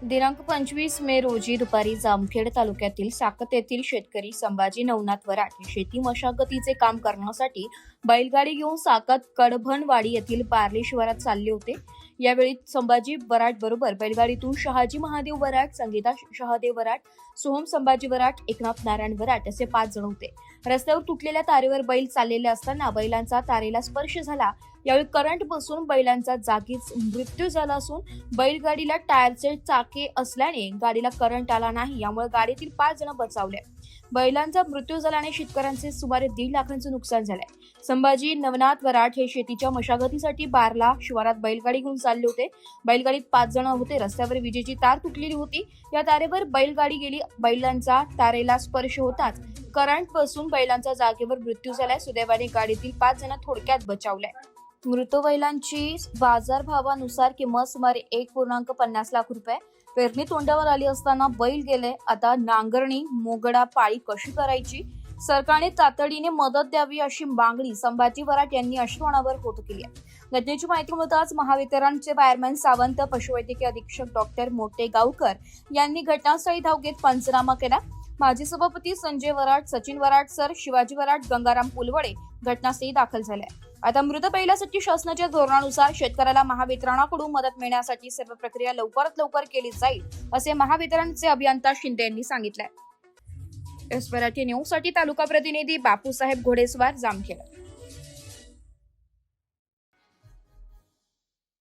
दिनांक 25 मे रोजी दुपारी जामखेड तालुक्यातील साकत येथील शेतकरी संभाजी नवनाथ वराड हे शेती मशागतीचे काम करण्यासाठी बैलगाडी घेऊन साकत कडभणवाडी येथील पार्ली शिवारात चालले होते। यावेळी संभाजी वराड बरोबर बैलगाडीतून शहाजी महादेव वराड, संगीता शहादेव वराड, सोहम संभाजी वराड, एकनाथ नारायण वराड असे 5 जण होते। रस्त्यावर तुटलेल्या तारेवर बैल चाललेले असताना बैलांचा तारेला स्पर्श झाला। यावेळी करंट बसून बैलांचा जागीच मृत्यू झाला असून बैलगाडीला टायरचे चाके असल्याने गाडीला करंट आला नाही, यामुळे गाडीतील 5 जण बचावले। बैलांचा मृत्यू झाल्याने शेतकऱ्यांचे सुमारे 1.5 लाखांचे नुकसान झाले। संभाजी नवनाथ वराड हे शेतीच्या मशागतीसाठी बारला शिवारात बैलगाडी घेऊन चालले होते। बैलगाडीत 5 जण होते। रस्त्यावर विजेची तार तुटलेली होती। या तारेवर बैलगाडी गेली। बैलांचा तारेला स्पर्श होताच करंट बसून बैलांचा जागेवर मृत्यू झालाय। सुदैवाने गाडीतील 5 जण थोडक्यात बचावले। मृत बैलांची बाजारभावानुसार किंमत सुमारे 1.50 लाख रुपये। पेरणी तोंडावर आली असताना बैल गेले। आता नांगरणी मोगडा पाळी कशी करायची? सरकारने तातडीने मदत द्यावी अशी मागणी संभाजी वराड यांनी अश्वानावर होत केली आहे। घटनेची माहिती मिळताच महावितरणचे वायरमॅन सावंत, पशुवैद्यकीय अधीक्षक डॉक्टर मोठे गावकर यांनी घटनास्थळी धाव घेत पंचनामा केला। माजी सभापती संजय वराड, सचिन वराड सर, शिवाजी वराड, गंगाराम पुलवडे घटनास्थळी दाखल झाले। आता मृत बैलासाठी शासनाच्या धोरणानुसार शेतकऱ्याला महावितरणाकडून मदत मिळण्यासाठी सर्व प्रक्रिया लवकरात लवकर केली जाईल असे महावितरणचे अभियंता शिंदे यांनी सांगितले। एस मराठी न्यूज साठी तालुका प्रतिनिधी बापूसाहेब घोडेस्वार, जामखेड।